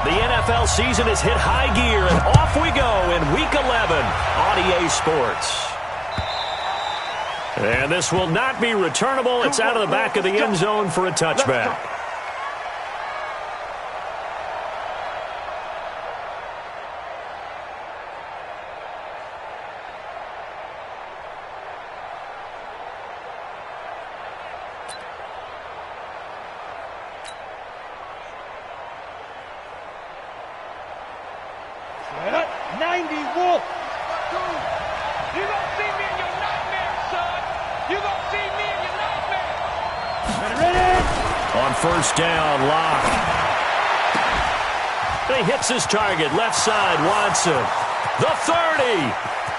The NFL season has hit high gear, and off we go in Week 11 on EA Sports. And this will not be returnable. It's out of the back of the end zone for a touchback. First down, Locke. He hits his target, left side, Watson. The 30,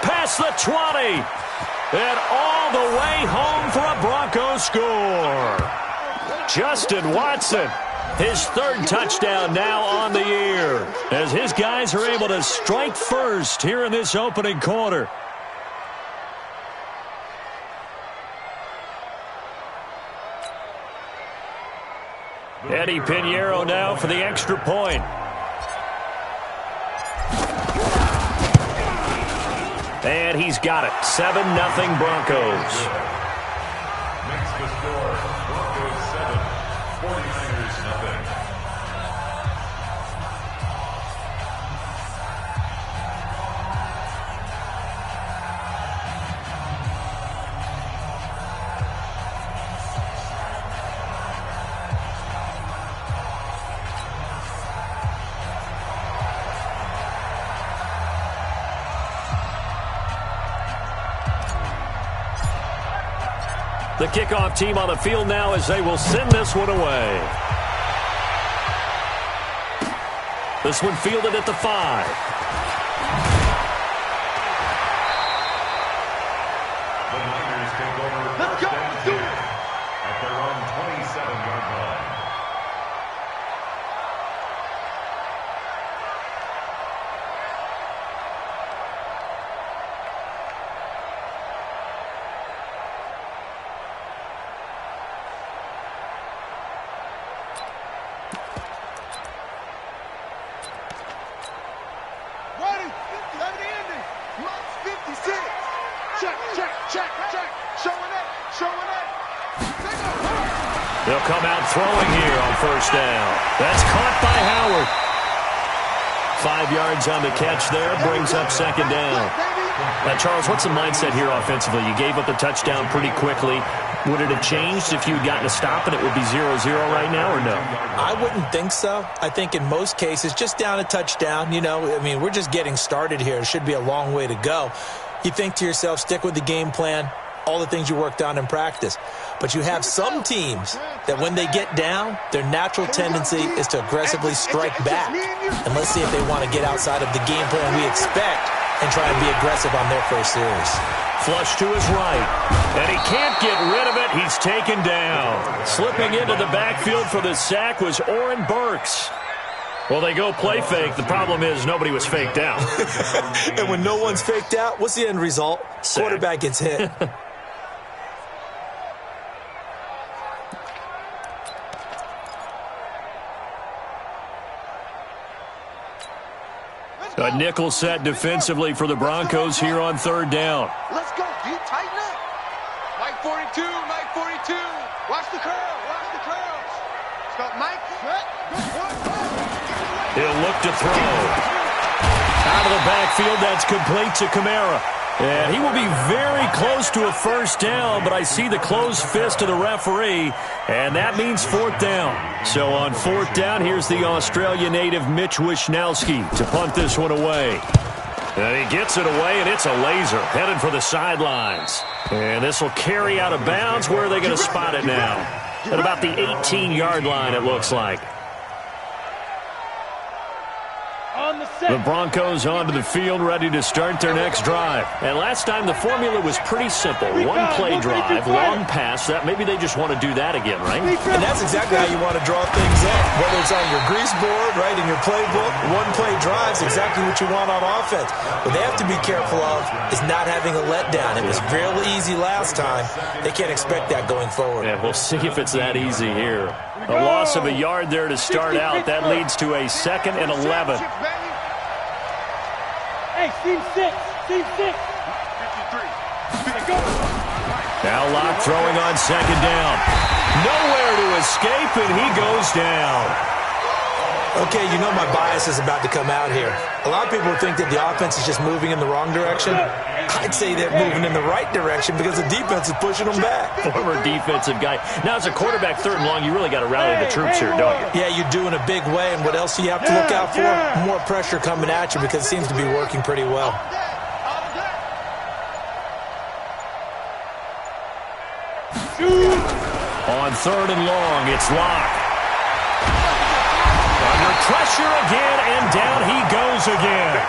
past the 20, and all the way home for a Broncos score. Justin Watson, his third touchdown now on the year, as his guys are able to strike first here in this opening quarter. Eddie Pinheiro now for the extra point. And he's got it. 7-0 Broncos. Makes the score. Broncos 7, 49ers nothing. The kickoff team on the field now as they will send this one away. This one fielded at the 5. The Niners take over first and 10 at their own 27-yard line. They'll come out throwing here on first down. That's caught by Howard. 5 yards on the catch there, brings up second down. Now, Charles, what's the mindset here offensively? You gave up the touchdown pretty quickly. Would it have changed if you had gotten a stop and it would be 0-0 right now, or no? I wouldn't think so. I think in most cases, just down a touchdown, you know, I mean, we're just getting started here. It should be a long way to go. You think to yourself, stick with the game plan, all the things you worked on in practice. But you have some teams that when they get down, their natural tendency is to aggressively strike back. And let's see if they want to get outside of the game plan we expect and try and be aggressive on their first series. Flush to his right, and he can't get rid of it. He's taken down. Slipping into the backfield for the sack was Oren Burks. Well, they go play fake. The problem is nobody was faked out. And when no one's faked out, what's the end result? Sack. Quarterback gets hit. A nickel set defensively for the Broncos here on third down. Let's go. You tighten up. Mike 42, Mike 42. Watch the curl. Watch the curls. Stop, Mike. He'll look to throw. Out of the backfield, that's complete to Kamara. And he will be very close to a first down, but I see the closed fist of the referee, and that means fourth down. So on fourth down, here's the Australia native Mitch Wishnowsky to punt this one away. And he gets it away, and it's a laser headed for the sidelines. And this will carry out of bounds. Where are they going to spot it now? At about the 18-yard line, it looks like. The Broncos onto the field, ready to start their next drive. And last time, the formula was pretty simple. One play drive, long pass. That maybe they just want to do that again, right? And that's exactly how you want to draw things up. Whether it's on your grease board, right, in your playbook, one play drive is exactly what you want on offense. What they have to be careful of is not having a letdown. It was real easy last time. They can't expect that going forward. Yeah, we'll see if it's that easy here. A loss of a yard there to start out. That leads to a 2nd and 11. Hey, team 6. Team 6. 53. Go. Now Locke throwing on 2nd down. Nowhere to escape, and he goes down. Okay, you know my bias is about to come out here. A lot of people think that the offense is just moving in the wrong direction. I'd say they're moving in the right direction because the defense is pushing them back. Former defensive guy. Now, as a quarterback, 3rd and long, you really got to rally the troops here, don't you? Yeah, you do in a big way, and what else do you have to look out for? More pressure coming at you because it seems to be working pretty well. On 3rd and long, it's Locke. Under pressure again, and down he goes again.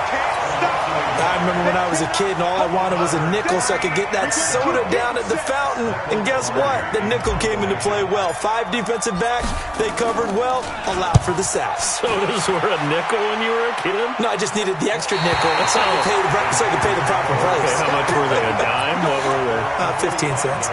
I remember when I was a kid and all I wanted was a nickel so I could get that soda down at the fountain. And guess what? The nickel came into play well. 5 defensive backs, they covered well, allowed for the sacks. Sodas were a nickel when you were a kid? No, I just needed the extra nickel so I could pay the proper price. Okay, how much were they? A dime? What were they? 15 cents.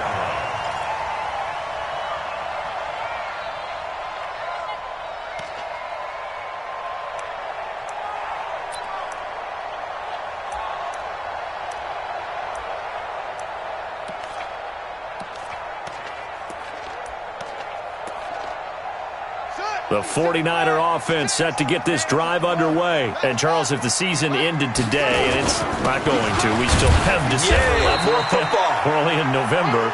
The 49er offense set to get this drive underway. And, Charles, if the season ended today, and it's not going to, we still have December left. More football. We're only in November.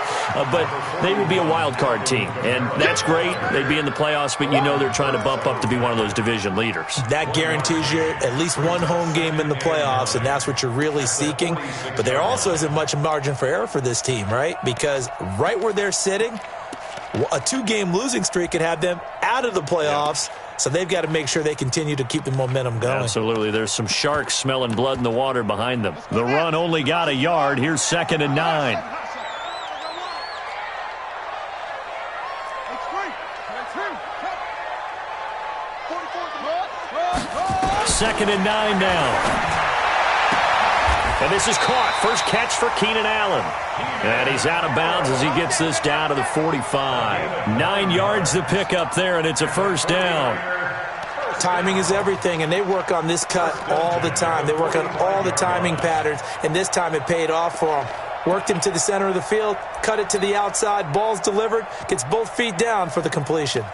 But they would be a wild card team. And that's great. They'd be in the playoffs, but you know they're trying to bump up to be one of those division leaders. That guarantees you at least one home game in the playoffs, and that's what you're really seeking. But there also isn't much margin for error for this team, right? Because right where they're sitting, a 2-game losing streak could have them out of the playoffs, so they've got to make sure they continue to keep the momentum going. Absolutely. There's some sharks smelling blood in the water behind them. The run only got a yard. Here's 2nd and 9. Second and 9 now. And this is caught. First catch for Keenan Allen. And he's out of bounds as he gets this down to the 45. 9 yards to pick up there, and it's a 1st down. Timing is everything, and they work on this cut all the time. They work on all the timing patterns, and this time it paid off for them. Worked him to the center of the field, cut it to the outside, ball's delivered, gets both feet down for the completion.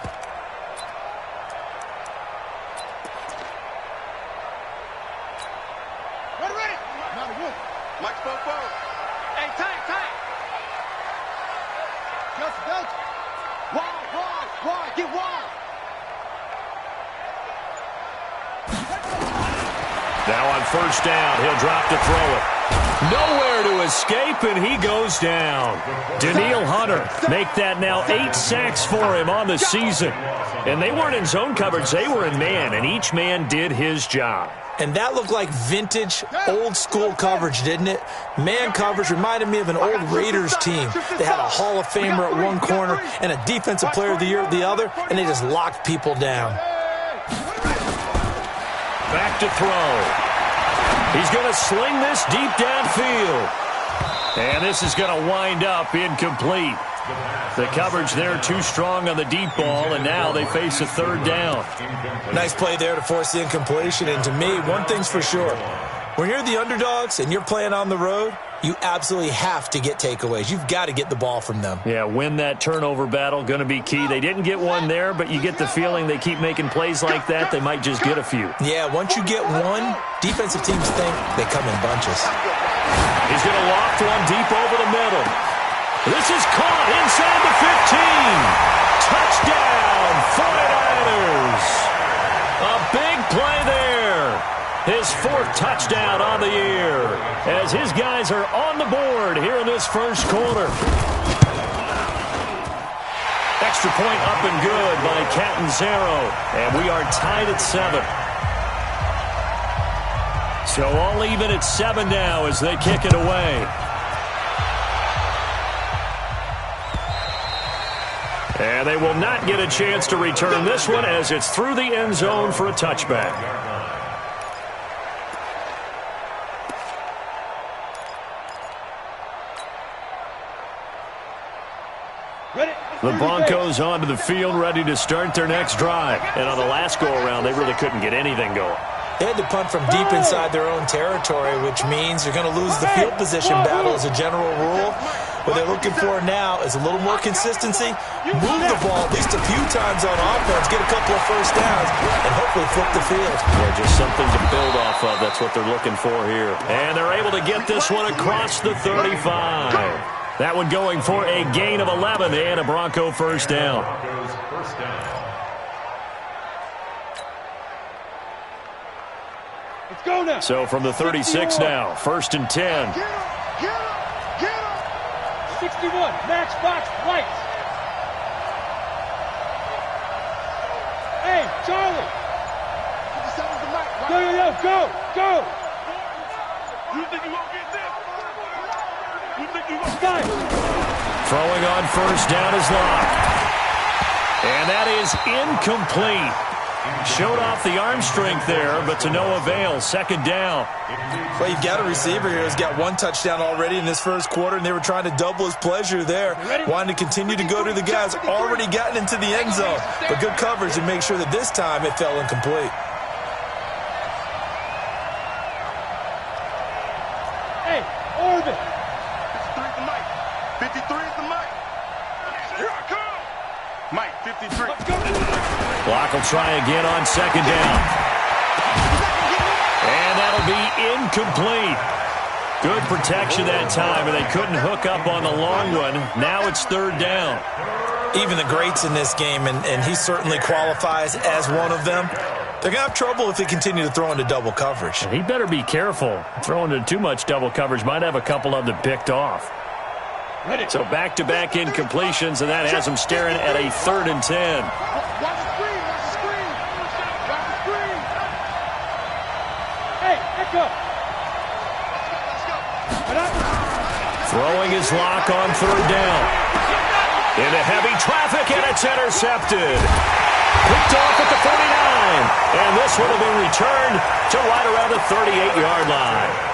Now on 1st down, he'll drop to throw it. Nowhere to escape, and he goes down. Danielle Hunter make that now 8 sacks for him on the season. And they weren't in zone coverage, they were in man, and each man did his job. And that looked like vintage, old-school coverage, didn't it? Man coverage reminded me of an old Raiders team. They had a Hall of Famer at one corner and a Defensive Player of the Year at the other, and they just locked people down. Back to throw. He's going to sling this deep downfield. And this is going to wind up incomplete. The coverage there too strong on the deep ball, and now they face a 3rd down. Nice play there to force the incompletion. And to me, one thing's for sure. When you're the underdogs and you're playing on the road, you absolutely have to get takeaways. You've got to get the ball from them. Yeah, win that turnover battle, going to be key. They didn't get one there, but you get the feeling they keep making plays like that, they might just get a few. Yeah, once you get one, defensive teams think they come in bunches. He's going to loft one deep over the middle. This is caught inside the 15. Touchdown, 49ers. A big play there. His 4th touchdown on the year as his guys are on the board here in this 1st quarter. Extra point up and good by Catanzaro, and we are tied at 7. So all even at 7 now as they kick it away. And they will not get a chance to return this one as it's through the end zone for a touchback. Ready? The Broncos onto the field, ready to start their next drive. And on the last go-around, they really couldn't get anything going. They had to punt from deep inside their own territory, which means you're going to lose the field position battle as a general rule. What they're looking for now is a little more consistency, move the ball at least a few times on offense, get a couple of first downs, and hopefully flip the field. Yeah, just something to build off of. That's what they're looking for here. And they're able to get this one across the 35. That one going for a gain of 11 and a Bronco first down. Let's go now. So from the 36 now, 1st and 10. 61, match box, lights. Hey, Charlie. Go. You think you won't get this? You think you won't Stop. Throwing on first down is Locke. And that is incomplete. Showed off the arm strength there, but to no avail. 2nd down. Well, you've got a receiver here who's got 1 touchdown already in this first quarter, and they were trying to double his pleasure there. Wanting to continue to go to the guys already gotten into the end zone. But good coverage to make sure that this time it fell incomplete. Hey, Orbit. 53 is the mic. 53 is the mic. Here I come. Mike, 53. Let's go. Locke will try again on 2nd down. And that'll be incomplete. Good protection that time, and they couldn't hook up on the long one. Now it's 3rd down. Even the greats in this game, and he certainly qualifies as one of them, they're going to have trouble if they continue to throw into double coverage. He better be careful. Throwing into too much double coverage might have a couple of them picked off. So back-to-back incompletions, and that has him staring at a 3rd and 10. Watch the screen. Watch the screen. Watch the screen. Hey, Echo. Let's go. Throwing his Locke on 3rd down. Into heavy traffic, and it's intercepted. Picked off at the 49. And this one will be returned to right around the 38-yard line.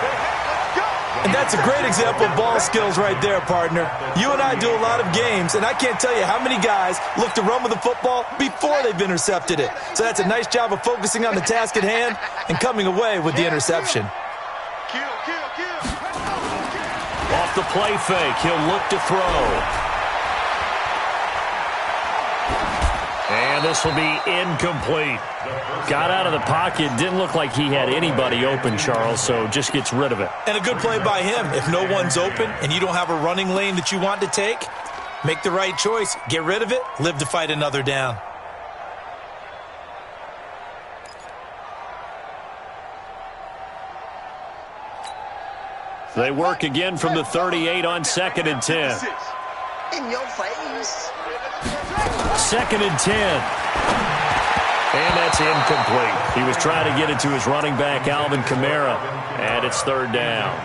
And that's a great example of ball skills right there, partner. You and I do a lot of games, and I can't tell you how many guys look to run with the football before they've intercepted it. So that's a nice job of focusing on the task at hand and coming away with the interception. Kill. Off the play fake, he'll look to throw. And this will be incomplete. Got out of the pocket. Didn't look like he had anybody open, Charles, so just gets rid of it. And a good play by him. If no one's open and you don't have a running lane that you want to take, make the right choice. Get rid of it. Live to fight another down. They work again from the 38 on 2nd and 10. In your face. 2nd and 10. And that's incomplete. He was trying to get it to his running back, Alvin Kamara, and it's 3rd down.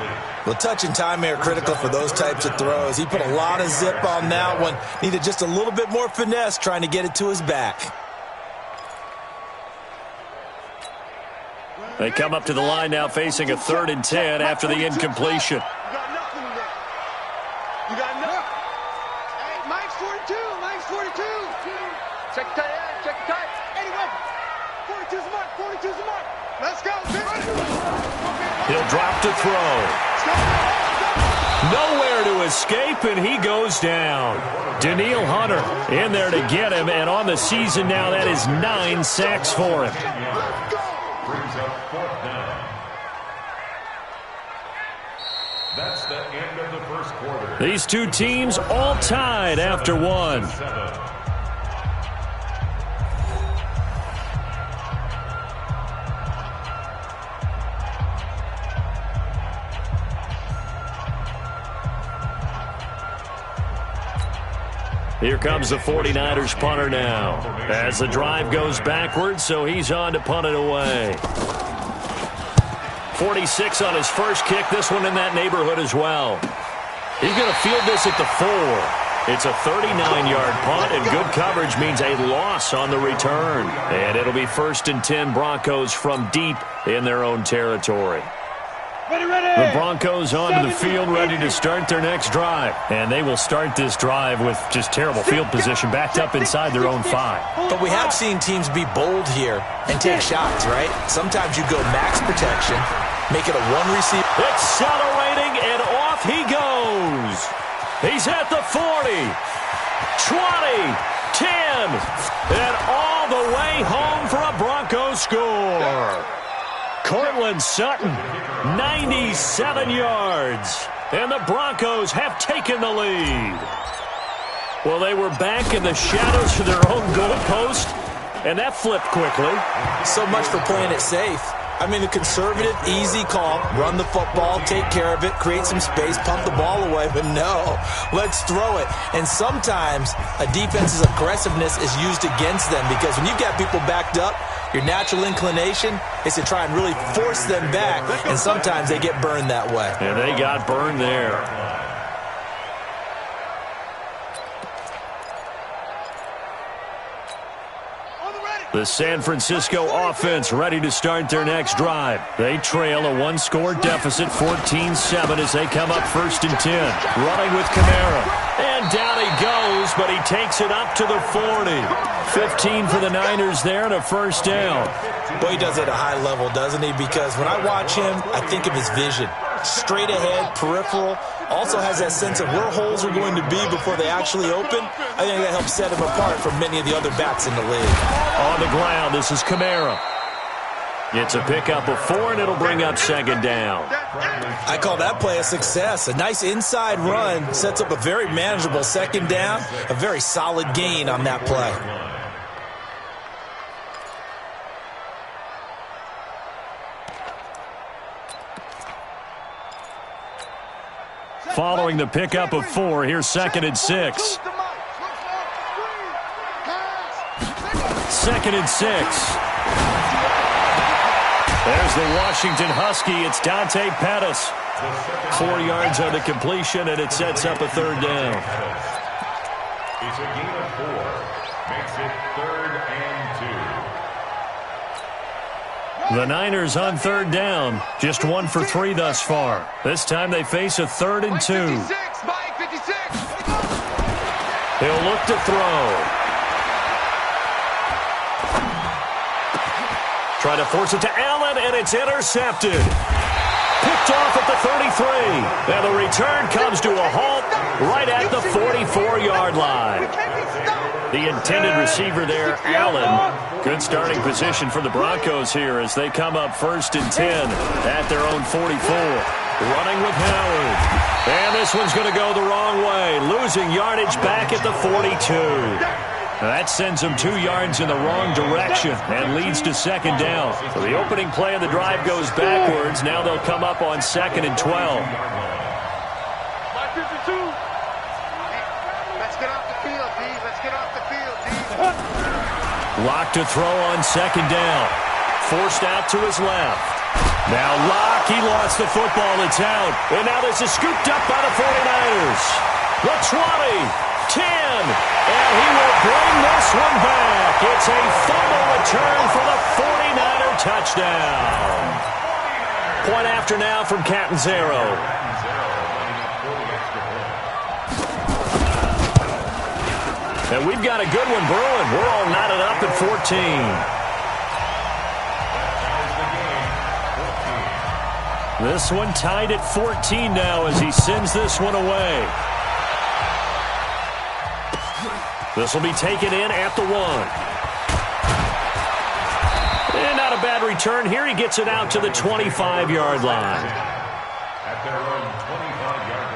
Well, touch and time are critical for those types of throws. He put a lot of zip on that one. Needed just a little bit more finesse trying to get it to his back. They come up to the line now facing a 3rd and 10 after the incompletion. You got nothing. Hey, Mike's 42. Mike's 42. Check the tight end. Check the tight. 81. 42's the mark. 42's the mark. Let's go. He'll drop to throw. Nowhere to escape, and he goes down. Daniil Hunter in there to get him, and on the season now, that is 9 sacks for him. Brings up 4th down. That's the end of the first quarter. These two teams all tied after one. Here comes the 49ers punter now. As the drive goes backwards, so he's on to punt it away. 46 on his first kick. This one in that neighborhood as well. He's going to field this at the 4. It's a 39-yard punt, and good coverage means a loss on the return. And it'll be 1st and 10 Broncos from deep in their own territory. The Broncos onto the field, ready to start their next drive. And they will start this drive with just terrible field position, backed up inside their own 5. But we have seen teams be bold here and take shots, right? Sometimes you go max protection, make it a one receiver. Accelerating, and off he goes. He's at the 40, 20, 10, and all the way home for a Broncos score. Cortland Sutton, 97 yards. And the Broncos have taken the lead. Well, they were back in the shadows of their own goalpost, and that flipped quickly. So much for playing it safe. I mean, the conservative, easy call, run the football, take care of it, create some space, pump the ball away. But no, let's throw it. And sometimes a defense's aggressiveness is used against them because when you've got people backed up, your natural inclination is to try and really force them back, and sometimes they get burned that way. And they got burned there. The San Francisco offense ready to start their next drive. They trail a one-score deficit, 14-7, as they come up 1st and 10. Running with Kamara. And down he goes, but he takes it up to the 40. 15 for the Niners there and a first down. Boy, he does it at a high level, doesn't he? Because when I watch him, I think of his vision. Straight ahead, peripheral. Also has that sense of where holes are going to be before they actually open. I think that helps set him apart from many of the other backs in the league. On the ground, this is Kamara. It's a pickup of 4, and it'll bring up 2nd down. I call that play a success. A nice inside run sets up a very manageable 2nd down. A very solid gain on that play. Following the pickup of 4, here's 2nd and 6. 2nd and 6. There's the Washington Husky. It's Dante Pettis. 4 yards on the completion, and it sets up a 3rd down. It's a gain of 4. Makes it 3rd and 2. The Niners on 3rd down. Just 1 for 3 thus far. This time they face a 3rd and 2. He'll look to throw. Try to force it to Allen, and it's intercepted. Picked off at the 33. And the return comes to a halt right at the 44-yard line. The intended receiver there, Allen. Good starting position for the Broncos here as they come up 1st and 10 at their own 44. Running with Howard. And this one's going to go the wrong way. Losing yardage back at the 42. That sends them 2 yards in the wrong direction and leads to 2nd down. So the opening play of the drive goes backwards. Now they'll come up on 2nd and 12. Let's get off the field, D. Let's get off the field, D. Locke to throw on 2nd down. Forced out to his left. Now Locke, he lost the football. It's out. And now this is scooped up by the 49ers. The 20. 10, and he will bring this one back. It's a fumble return for the 49er touchdown. Point after now from Catanzaro. And we've got a good one brewing. We're all knotted up at 14. This one tied at 14 now as he sends this one away. This will be taken in at the 1. And not a bad return here. He gets it out to the 25-yard line. At their own 25-yard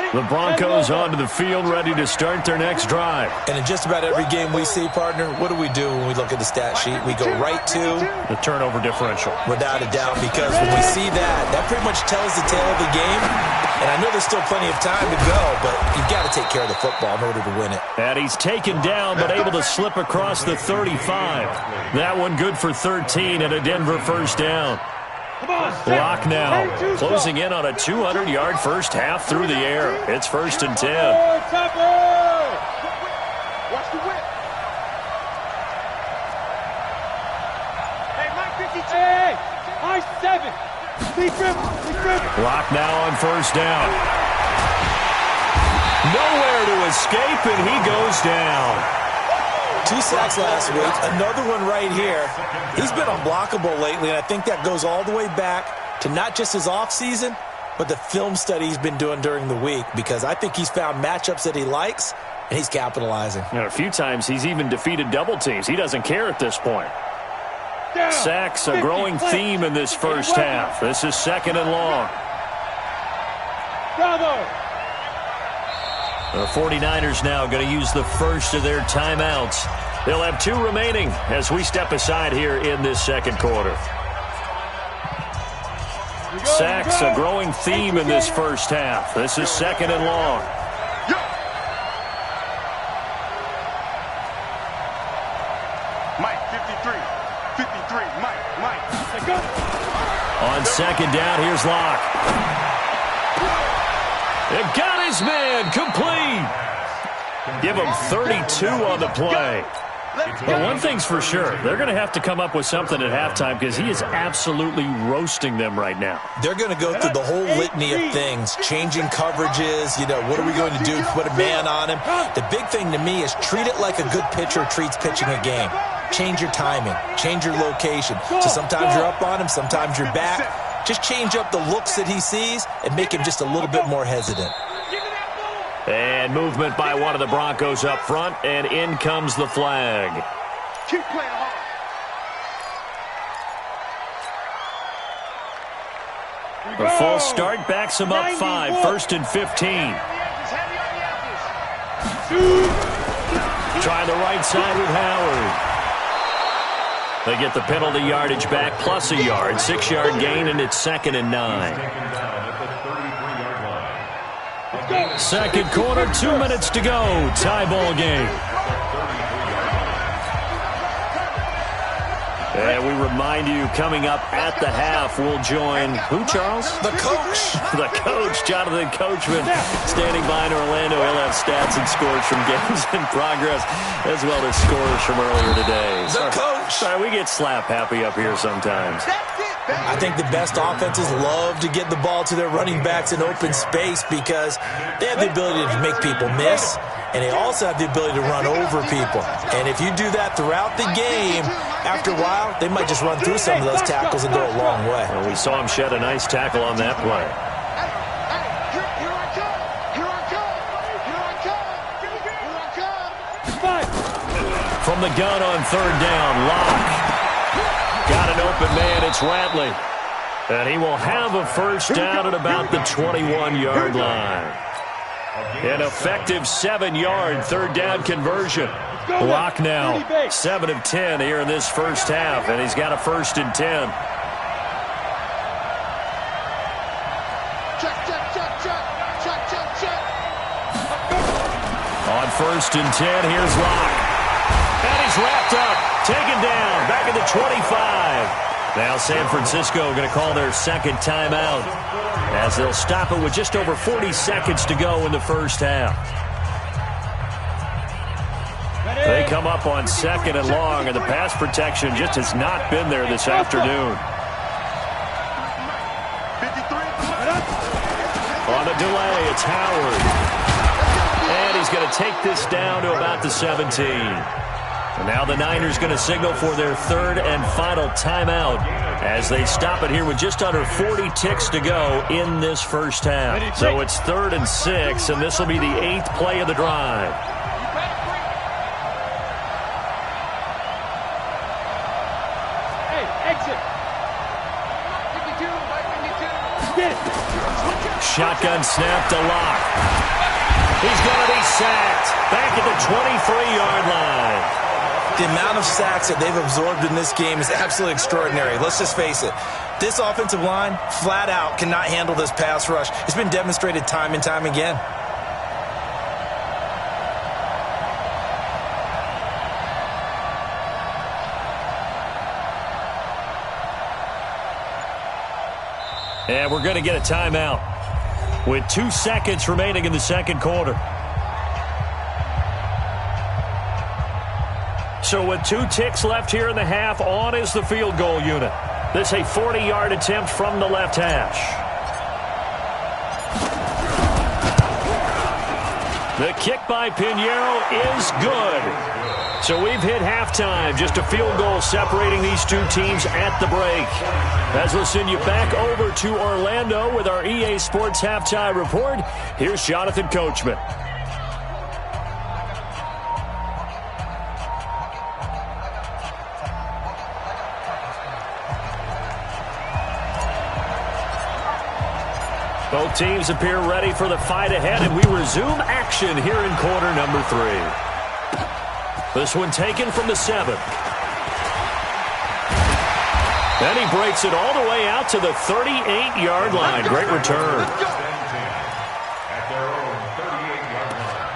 line. The Broncos onto the field, ready to start their next drive. And in just about every game we see, partner, what do we do when we look at the stat sheet? We go right to the turnover differential. Without a doubt, because when we see that, that pretty much tells the tale of the game. And I know there's still plenty of time to go, but you've got to take care of the football in order to win it. And he's taken down, but able to slip across the 35. That one good for 13 and a Denver first down. Locke now, closing in on a 200-yard first half through the air. It's 1st and 10. Watch the whip. Hey, Mike 52. Clock now on first down. Nowhere to escape, and he goes down. 2 sacks last week, another one right here. He's been unblockable lately, and I think that goes all the way back to not just his offseason, but the film study he's been doing during the week, because I think he's found matchups that he likes, and he's capitalizing. A few times he's even defeated double teams. He doesn't care at this point. Sacks, a growing theme in this first half. This is 2nd and long. Bravo! The 49ers now going to use the first of their timeouts. They'll have 2 remaining as we step aside here in this second quarter. Sacks, a growing theme in this first half. This is 2nd and long. Mike, 53. 53, Mike. On 2nd down, here's Locke. It got his man complete. Give him 32 on the play. But one thing's for sure, they're going to have to come up with something at halftime, because he is absolutely roasting them right now. They're going to go through the whole litany of things, changing coverages, what are we going to do to put a man on him? The big thing to me is treat it like a good pitcher treats pitching a game. Change your timing, change your location. So sometimes you're up on him, sometimes you're back. Just change up the looks that he sees and make him just a little bit more hesitant. And movement by one of the Broncos up front, and in comes the flag. Keep playing hard. A false start backs him up 5, 1st and 15. Try the right side with Howard. They get the penalty yardage back plus a yard, 6-yard gain, and it's 2nd and 9. Second quarter, 2 minutes to go. Tie ball game. And we remind you, coming up at the half, we'll join who, Charles? The coach. The coach, Jonathan Coachman, standing by in Orlando. He'll have stats and scores from games in progress, as well as scores from earlier today. The coach. Sorry, we get slap happy up here sometimes. I think the best offenses love to get the ball to their running backs in open space, because they have the ability to make people miss, and they also have the ability to run over people. And if you do that throughout the game, after a while, they might just run through some of those tackles and go a long way. Well, we saw him shed a nice tackle on that play. From the gun on 3rd down, Locke. Got an open man, it's Ratley. And he will have a first down at about the 21-yard line. An effective 7-yard 3rd down conversion. Locke now 7 of 10 here in this first half, and he's got a 1st and 10. On 1st and 10, here's Locke. And he's wrapped up, taken down, back at the 25. Now San Francisco going to call their 2nd timeout, as they'll stop it with just over 40 seconds to go in the first half. They come up on 2nd and long, and the pass protection just has not been there this afternoon. On the delay, it's Howard. And he's going to take this down to about the 17. And now the Niners going to signal for their 3rd and final timeout, as they stop it here with just under 40 ticks to go in this first half. So it's 3rd and 6, and this will be the 8th play of the drive. Shotgun snap to Locke. He's going to be sacked back at the 23-yard line. The amount of sacks that they've absorbed in this game is absolutely extraordinary. Let's just face it. This offensive line, flat out, cannot handle this pass rush. It's been demonstrated time and time again. And we're going to get a timeout with 2 seconds remaining in the second quarter. So with 2 ticks left here in the half, on is the field goal unit. This a 40-yard attempt from the left hash. The kick by Pinheiro is good. So we've hit halftime. Just a field goal separating these two teams at the break. As we'll send you back over to Orlando with our EA Sports Halftime Report, here's Jonathan Coachman. Both teams appear ready for the fight ahead, and we resume action here in quarter number 3. This one taken from the 7. Then he breaks it all the way out to the 38-yard line. Great return. At their own 38-yard line.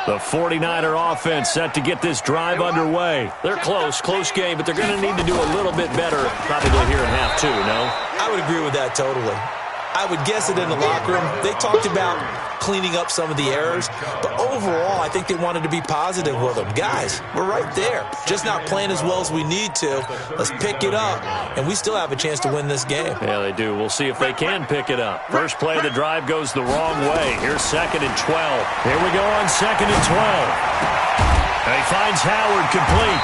The 49er offense set to get this drive underway. They're close game, but they're going to need to do a little bit better probably here in half 2, no? I would agree with that totally. I would guess it in the locker room. They talked about cleaning up some of the errors, but overall, I think they wanted to be positive with them. Guys, we're right there. Just not playing as well as we need to. Let's pick it up, and we still have a chance to win this game. Yeah, they do. We'll see if they can pick it up. First play of the drive goes the wrong way. Here's 2nd and 12. Here we go on 2nd and 12. And he finds Howard complete.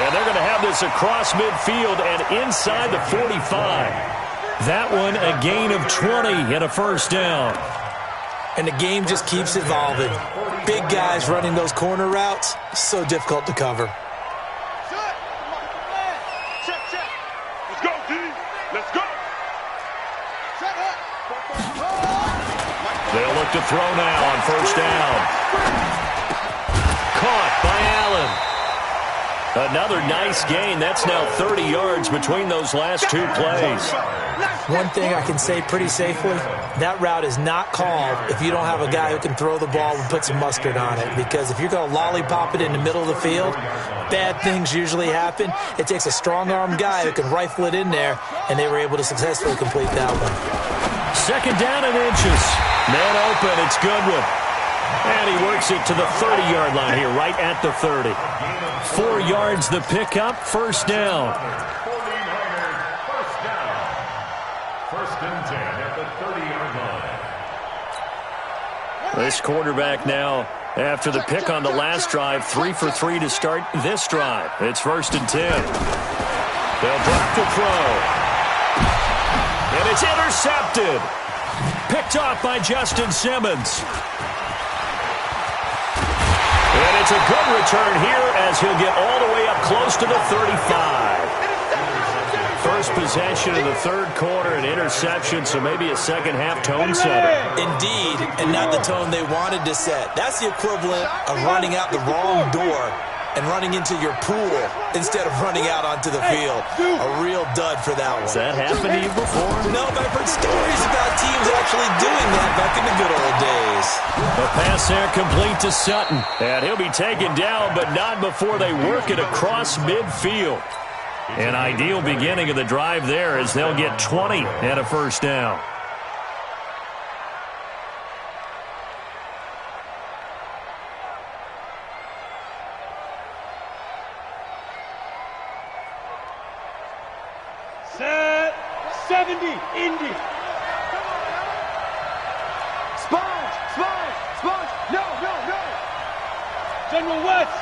And they're going to have this across midfield and inside the 45. That one a gain of 20 and a first down. And the game just keeps evolving. Big guys running those corner routes, so difficult to cover. Check. Let's go, D. Let's go. Set up. They'll look to throw now on first down. Caught by Allen. Another nice gain. That's now 30 yards between those last two plays. One thing I can say pretty safely, that route is not called if you don't have a guy who can throw the ball and put some mustard on it. Because if you're going to lollipop it in the middle of the field, bad things usually happen. It takes a strong-arm guy who can rifle it in there, and they were able to successfully complete that one. 2nd down and inches. Man open. It's Goodwin. And he works it to the 30-yard line here, right at the 30. 4 yards the pickup, first down. 49ers, first down. 1st and 10 at the 30-yard line. This quarterback now, after the pick on the last drive, 3 for 3 to start this drive. It's 1st and 10. They'll drop to throw. And it's intercepted. Picked off by Justin Simmons. And it's a good return here as he'll get all the way up close to the 35. First possession of the 3rd quarter, an interception, so maybe a second-half tone setter. Indeed, and not the tone they wanted to set. That's the equivalent of running out the wrong door and running into your pool instead of running out onto the field. A real dud for that one. Has that happened to you before? No, but I've heard stories about teams actually doing that back in the good old days. A pass there complete to Sutton. And he'll be taken down, but not before they work it across midfield. An ideal beginning of the drive there as they'll get 20 and a first down. Set 70, Indy. Sponge. No. General West.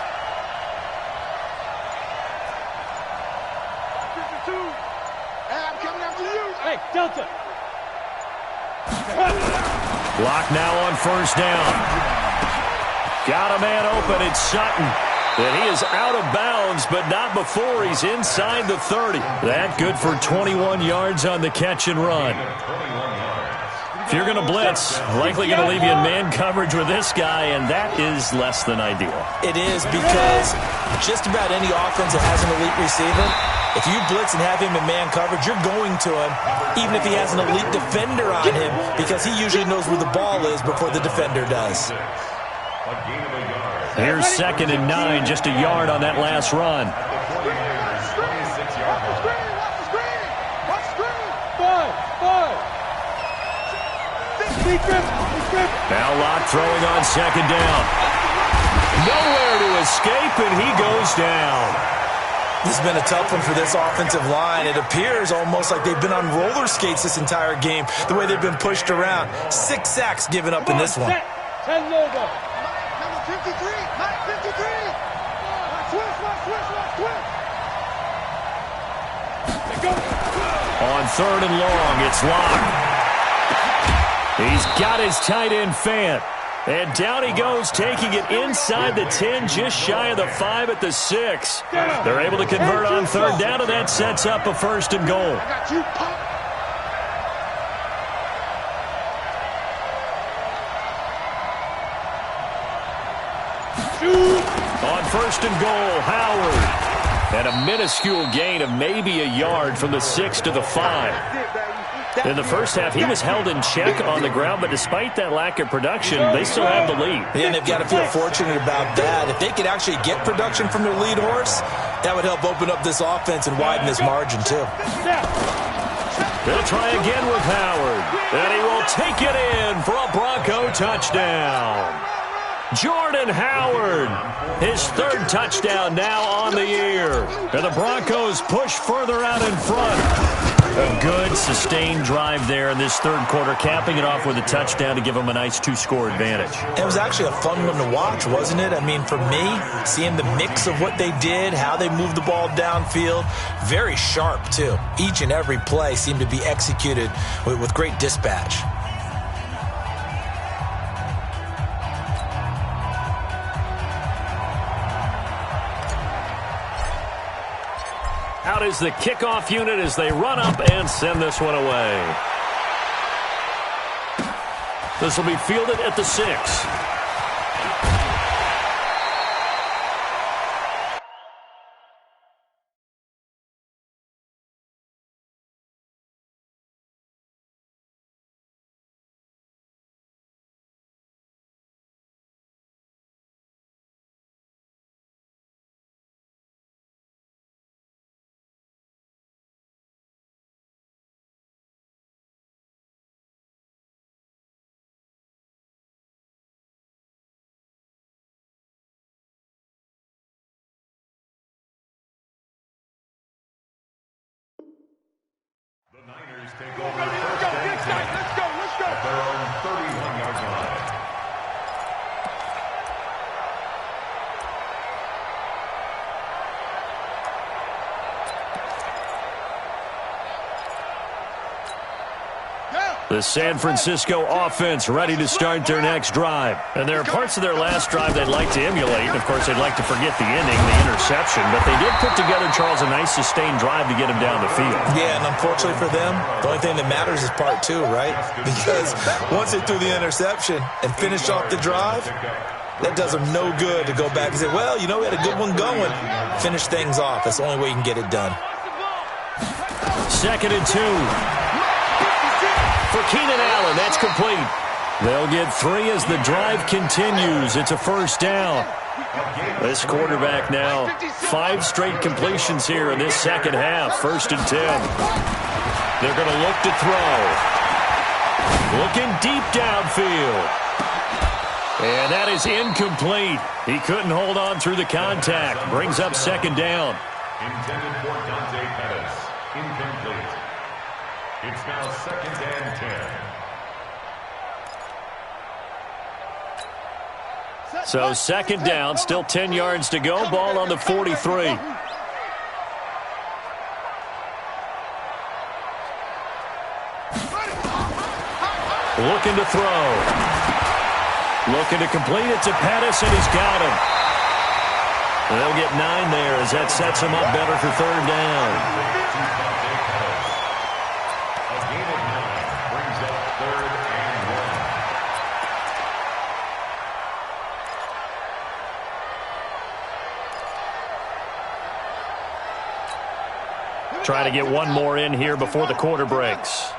52. Hey, I'm coming after you. Hey, Delta. Block now on first down. Got a man open. It's Sutton. And he is out of bounds, but not before he's inside the 30. That good for 21 yards on the catch and run. If you're going to blitz, likely going to leave you in man coverage with this guy, and that is less than ideal. It is because just about any offense that has an elite receiver, if you blitz and have him in man coverage, you're going to him, even if he has an elite defender on him, because he usually knows where the ball is before the defender does. Here's 2nd and 9, just a yard on that last run. Now Locke throwing on 2nd down. Nowhere to escape, and he goes down. This has been a tough one for this offensive line. It appears almost like they've been on roller skates this entire game, the way they've been pushed around. 6 sacks given up in this one. 10 logo. Number 53, Mike 53. Switch. On 3rd and long, it's locked. He's got his tight end Fant. And down he goes, taking it inside the 10, just shy of the 5 at the 6. They're able to convert on 3rd down, and that sets up a 1st and goal. I got you, Pop. On 1st and goal, Howard. And a minuscule gain of maybe a yard from the 6 to the 5. In the first half, he was held in check on the ground, but despite that lack of production, they still have the lead. Yeah, and they've got to feel fortunate about that. If they could actually get production from their lead horse, that would help open up this offense and widen this margin, too. They'll try again with Howard, and he will take it in for a Bronco touchdown. Jordan Howard, his 3rd touchdown now on the year. And the Broncos push further out in front. A good, sustained drive there in this 3rd quarter, capping it off with a touchdown to give them a nice 2-score advantage. It was actually a fun one to watch, wasn't it? I mean, for me, seeing the mix of what they did, how they moved the ball downfield, very sharp, too. Each and every play seemed to be executed with great dispatch. Out is the kickoff unit as they run up and send this one away. This will be fielded at the 6. The Niners take over 1st and 10 at their own 31-yard line. The San Francisco offense ready to start their next drive. And there are parts of their last drive they'd like to emulate. Of course, they'd like to forget the ending, the interception. But they did put together, Charles, a nice sustained drive to get him down the field. Yeah, and unfortunately for them, the only thing that matters is part 2, right? Because once they threw the interception and finished off the drive, that does them no good to go back and say, well, you know, we had a good one going. Finish things off. That's the only way you can get it done. 2nd and 2. For Keenan Allen, that's complete. They'll get 3 as the drive continues. It's a 1st down. This quarterback now, 5 straight completions here in this 2nd half. 1st and 10. They're going to look to throw. Looking deep downfield. And that is incomplete. He couldn't hold on through the contact. Brings up 2nd down. Intended for Dante Pettis. Incomplete. It's now 2nd and 10. So 2nd down, still 10 yards to go. Ball on the 43. Looking to throw. Looking to complete it to Pettis, and he's got him. They'll get 9 there as that sets him up better for 3rd down. Trying to get one more in here before the quarter breaks.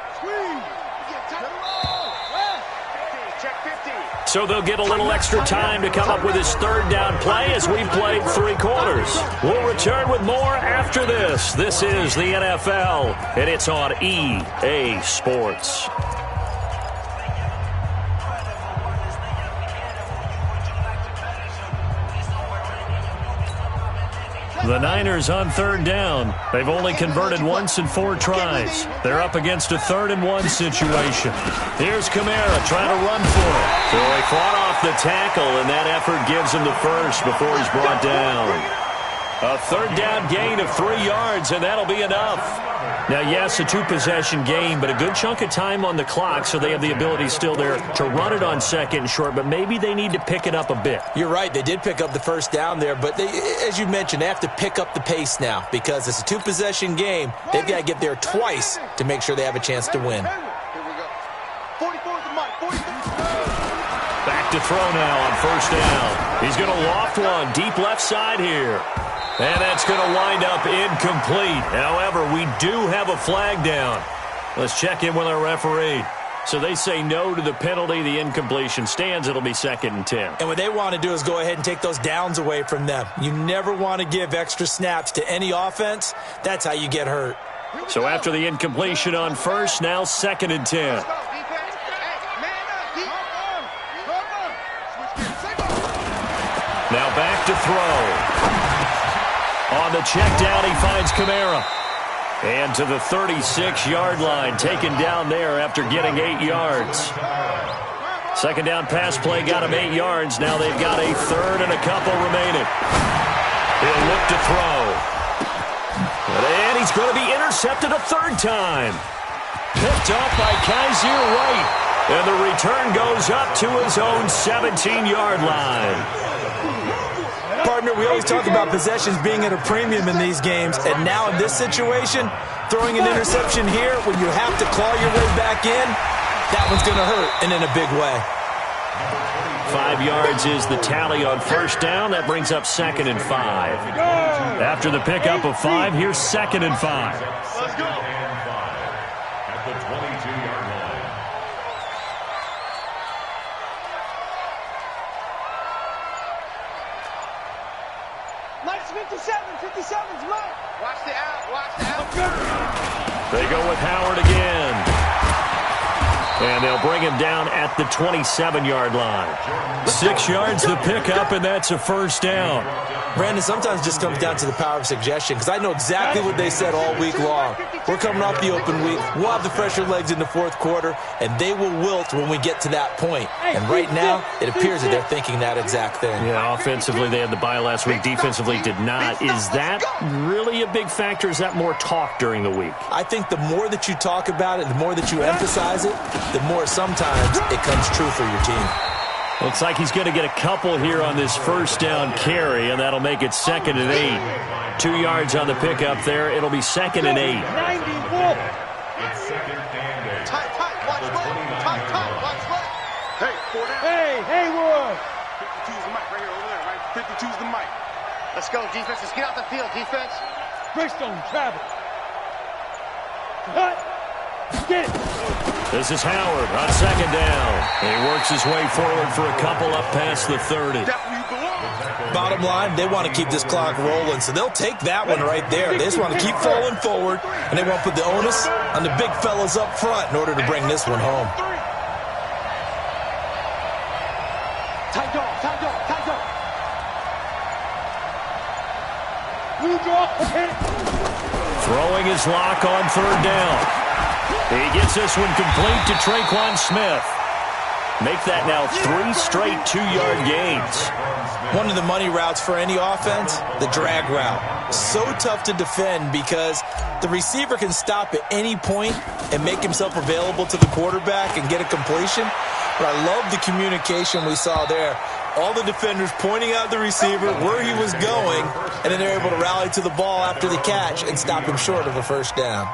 So they'll get a little extra time to come up with his 3rd down play as we played 3 quarters. We'll return with more after this. This is the NFL, and it's on EA Sports. The Niners on third down. They've only converted once in 4 tries. They're up against a 3rd-and-1 situation. Here's Kamara trying to run for it. So he fought off the tackle, and that effort gives him the first before he's brought down. A 3rd down gain of 3 yards, and that'll be enough. Now, yes, a 2-possession game, but a good chunk of time on the clock, so they have the ability still there to run it on 2nd and short, but maybe they need to pick it up a bit. You're right. They did pick up the 1st down there, but as you mentioned, they have to pick up the pace now because it's a 2-possession game. They've got to get there twice to make sure they have a chance to win. Here we go. 44 the mic. 44. Back to throw now on 1st down. He's going to loft one deep left side here. And that's going to wind up incomplete. However, we do have a flag down. Let's check in with our referee. So they say no to the penalty. The incompletion stands. It'll be 2nd and 10. And what they want to do is go ahead and take those downs away from them. You never want to give extra snaps to any offense. That's how you get hurt. So after the incompletion on 1st, now 2nd and 10. Now back to throw. On the check down, he finds Kamara. And to the 36-yard line, taken down there after getting 8 yards. 2nd down pass play got him 8 yards. Now they've got a 3rd and a couple remaining. He'll look to throw. And he's going to be intercepted a 3rd time. Picked off by Kaiser White. And the return goes up to his own 17-yard line. Partner, we always talk about possessions being at a premium in these games, and now in this situation, throwing an interception here when you have to claw your way back in, that one's going to hurt, and in a big way. 5 yards is the tally on 1st down. That brings up 2nd and 5. After the pickup of 5, here's 2nd and 5. Let's go. At the 22-yard line. Nice 57's mine. Watch the out. They go with Howard again. And they'll bring him down at the 27-yard line. 6 yards to pick up, and that's a 1st down. Brandon, sometimes it just comes down to the power of suggestion, because I know exactly what they said all week long. We're coming off the open week. We'll have the fresher legs in the 4th quarter, and they will wilt when we get to that point. And right now, it appears that they're thinking that exact thing. Yeah, offensively, they had the bye last week. Defensively, did not. Is that really a big factor? Is that more talk during the week? I think the more that you talk about it, the more that you emphasize it, the more sometimes it comes true for your team. Looks like he's going to get a couple here on this 1st down carry, and that'll make it 2nd and 8. 2 yards on the pickup there. It'll be 2nd and 8. 90 It's 2nd and 8. Tight, watch left. Tight, watch left. Hey, 4 down. Hey, Haywood. 52's the mic right here, over there, right? 52's the mic. Let's go, defense. Let's get out the field, defense. Bristol, travel. Cut. Get it. This is Howard on 2nd down. He works his way forward for a couple up past the 30. Bottom line, they want to keep this clock rolling, so they'll take that one right there. They just want to keep falling forward, and they want to put the onus on the big fellas up front in order to bring this one home. Tight dog. Blue draw. Okay. Throwing his lock on 3rd down. He gets this one complete to Traquan Smith. Make that now 3 straight 2-yard gains. One of the money routes for any offense, the drag route. So tough to defend because the receiver can stop at any point and make himself available to the quarterback and get a completion. But I love the communication we saw there. All the defenders pointing out the receiver, where he was going, and then they're able to rally to the ball after the catch and stop him short of a 1st down.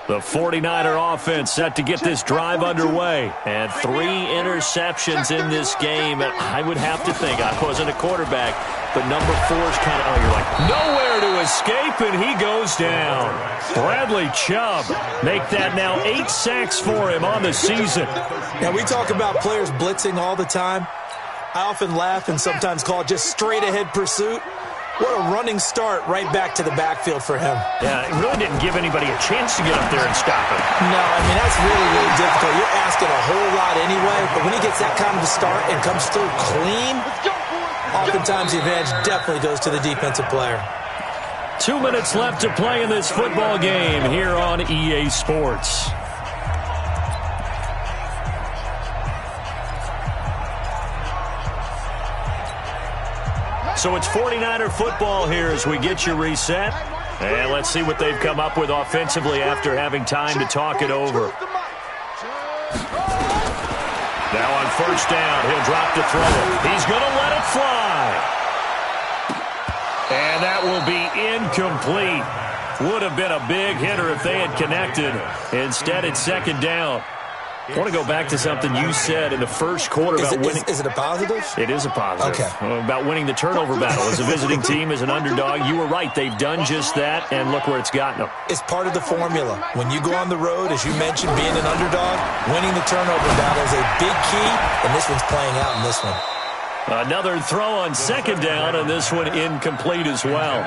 The 49er offense set to get this drive underway. And 3 interceptions in this game. And I would have to think, I wasn't a quarterback, but number 4's kind of, you're like, nowhere to escape, and he goes down. Bradley Chubb, make that now 8 sacks for him on the season. Now, we talk about players blitzing all the time. I often laugh and sometimes call it just straight-ahead pursuit. What a running start right back to the backfield for him. Yeah, it really didn't give anybody a chance to get up there and stop it. No, I mean, that's really, really difficult. You're asking a whole lot anyway, but when he gets that kind of a start and comes through clean, oftentimes the advantage definitely goes to the defensive player. 2 minutes left to play in this football game here on EA Sports. So it's 49er football here as we get you reset. And let's see what they've come up with offensively after having time to talk it over. Now on first down, he'll drop to throw it. He's going to let it fly. And that will be incomplete. Would have been a big hitter if they had connected. Instead, it's second down. I want to go back to something you said in the first quarter about winning. Is it a positive? It is a positive. Okay. About winning the turnover battle. As a visiting team, as an underdog, you were right. They've done just that, and look where it's gotten them. It's part of the formula. When you go on the road, as you mentioned, being an underdog, winning the turnover battle is a big key, and this one's playing out in this one. Another throw on second down, and this one incomplete as well.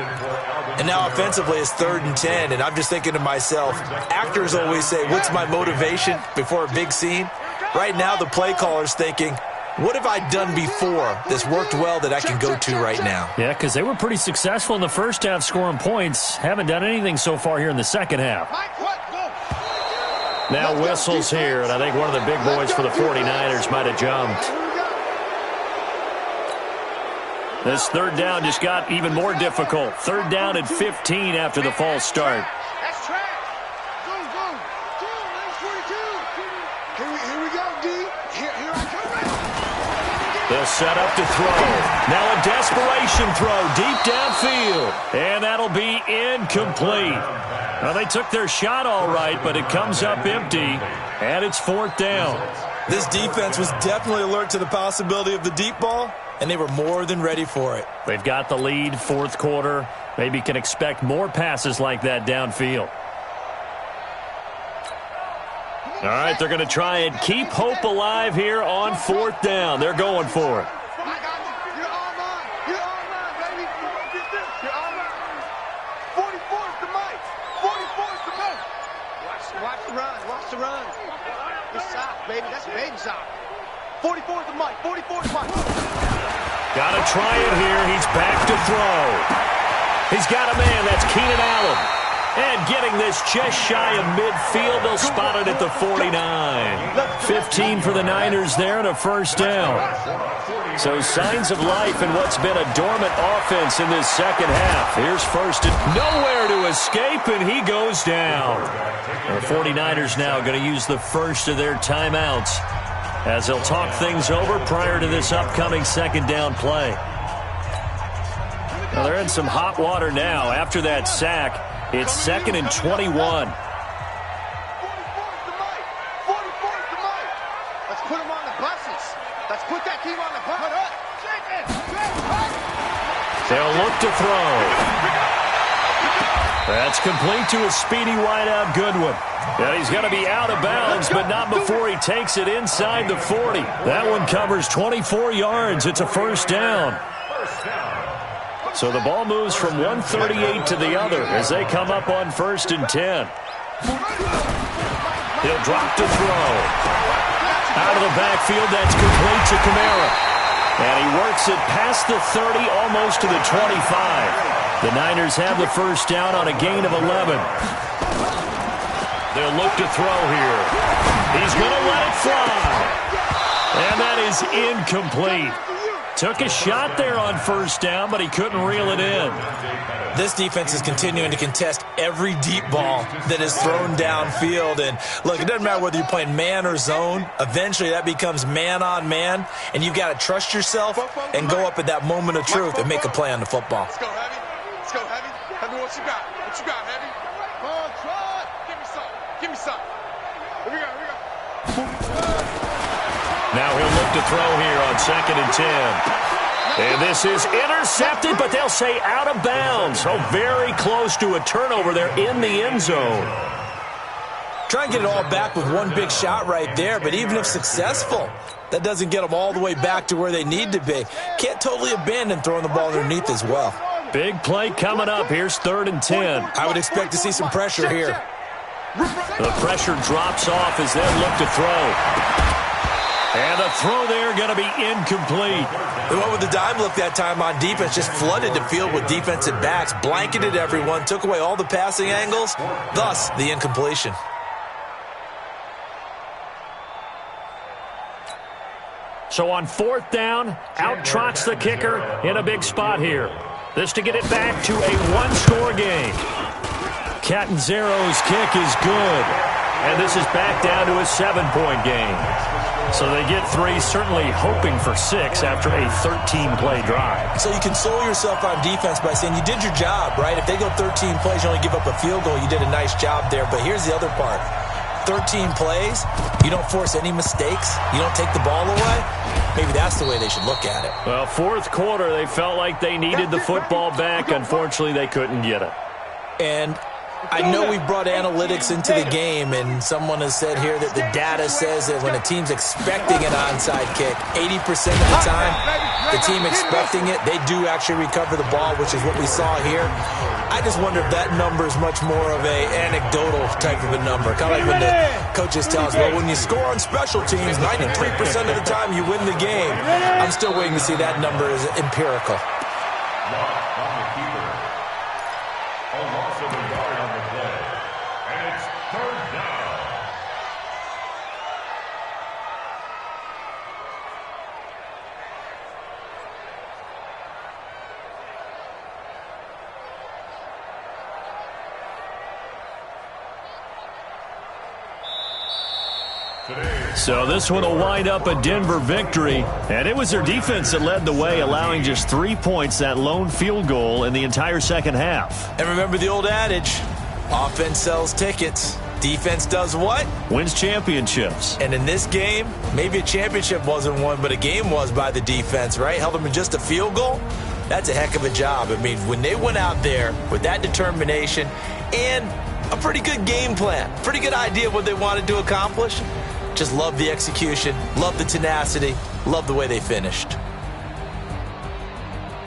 And now offensively it's 3rd and 10, and I'm just thinking to myself, actors always say, what's my motivation before a big scene? Right now the play caller's thinking, what have I done before that's worked well that I can go to right now? Yeah, because they were pretty successful in the first half scoring points. Haven't done anything so far here in the second half. Now whistles here, and I think one of the big boys for the 49ers might have jumped. This third down just got even more difficult. 3rd down and 15 after the false start. That's track. Go. Here we go, D. Here I come. They'll set up to throw. Now a desperation throw deep downfield. And that'll be incomplete. Well, they took their shot all right, but it comes up empty. And it's 4th down. This defense was definitely alert to the possibility of the deep ball, and they were more than ready for it. They've got the lead, 4th quarter. Maybe can expect more passes like that downfield. All right, they're going to try and keep hope alive here on 4th down. They're going for it. I got you. You're all mine. You're all mine, baby. Get this. You're all mine. 44's the mic. 44's the mic. Watch the run. Watch the run. It's soft, baby. That's baby soft. 44's the mic. 44's the mic. Got to try it here. He's back to throw. He's got a man. That's Keenan Allen. And getting this just shy of midfield. They'll spot it at the 49. 15 for the Niners there and a first down. So signs of life in what's been a dormant offense in this second half. Here's first and nowhere to escape, and he goes down. The 49ers now going to use the first of their timeouts as they'll talk things over prior to this upcoming second down play. Well, they're in some hot water now after that sack. It's 2nd and 21. 44's the mic. 44's the mic. Let's put him on the buses. Let's put that team on the bus. They'll look to throw. That's complete to a speedy wideout Goodwin. And he's going to be out of bounds, but not before he takes it inside the 40. That one covers 24 yards. It's a first down. So the ball moves from 138 to the other as they come up on 1st and 10. He'll drop to throw. Out of the backfield, that's complete to Kamara. And he works it past the 30, almost to the 25. The Niners have the first down on a gain of 11. They'll look to throw here. He's going to let it fly. And that is incomplete. Took a shot there on first down, but he couldn't reel it in. This defense is continuing to contest every deep ball that is thrown downfield. And look, it doesn't matter whether you're playing man or zone. Eventually that becomes man on man, and you've got to trust yourself and go up at that moment of truth and make a play on the football. Let's go, Heavy. Let's go, Heavy. Heavy, what you got? What you got, Heavy? Come on, try. Give me some. Give me some. Here we go. Here we go. Now he'll look to throw here on 2nd and 10. And this is intercepted, but they'll say out of bounds. So very close to a turnover there in the end zone. Try and get it all back with one big shot right there, but even if successful, that doesn't get them all the way back to where they need to be. Can't totally abandon throwing the ball underneath as well. Big play coming up. Here's 3rd and 10. I would expect to see some pressure here. The pressure drops off as they look to throw. And the throw there going to be incomplete. They went with the dime look that time on defense, just flooded the field with defensive backs, blanketed everyone, took away all the passing angles, thus the incompletion. So on 4th down, out trots the kicker in a big spot here. This to get it back to a one-score game. Catanzaro's kick is good. And this is back down to a 7-point game. So they get 3, certainly hoping for 6 after a 13-play drive. So you console yourself on defense by saying you did your job, right? If they go 13 plays, you only give up a field goal, you did a nice job there. But here's the other part. 13 plays, you don't force any mistakes, you don't take the ball away. Maybe that's the way they should look at it. Well, 4th quarter, they felt like they needed the football back. Unfortunately, they couldn't get it. And I know we brought analytics into the game, and someone has said here that the data says that when a team's expecting an onside kick, 80% of the time, the team expecting it, they do actually recover the ball, which is what we saw here. I just wonder if that number is much more of a anecdotal type of a number. Kind of like when the coaches tell us, well, when you score on special teams, 93% of the time you win the game. I'm still waiting to see that number as empirical. So this one will wind up a Denver victory, and it was their defense that led the way, allowing just 3 points, that lone field goal in the entire second half. And remember the old adage, offense sells tickets. Defense does what? Wins championships. And in this game, maybe a championship wasn't won, but a game was by the defense, right? Held them to just a field goal. That's a heck of a job. I mean, when they went out there with that determination and a pretty good game plan, pretty good idea of what they wanted to accomplish, just love the execution, love the tenacity, love the way they finished.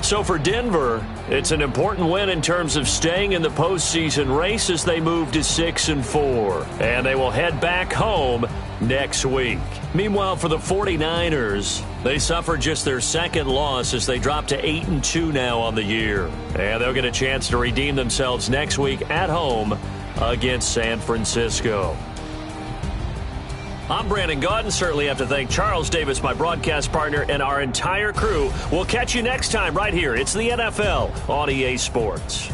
So for Denver, it's an important win in terms of staying in the postseason race as they move to 6-4. And they will head back home next week. Meanwhile, for the 49ers, they suffered just their 2nd loss as they drop to 8-2 now on the year. And they'll get a chance to redeem themselves next week at home against San Francisco. I'm Brandon Gaudin. Certainly have to thank Charles Davis, my broadcast partner, and our entire crew. We'll catch you next time right here. It's the NFL on EA Sports.